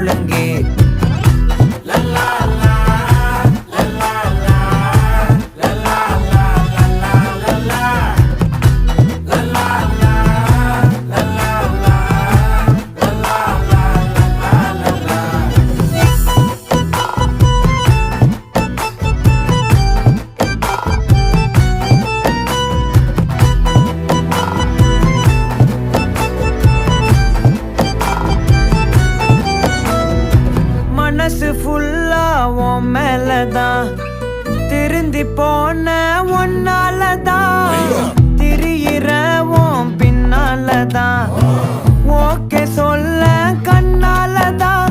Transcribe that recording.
முழங்கே மனசு ஃபுல்லா உன் மேலதான் திருந்தி போன ஒன்னாலதான் திரியிற உன் பின்னாலதான் ஓகே சொல்ல கண்ணாலதான்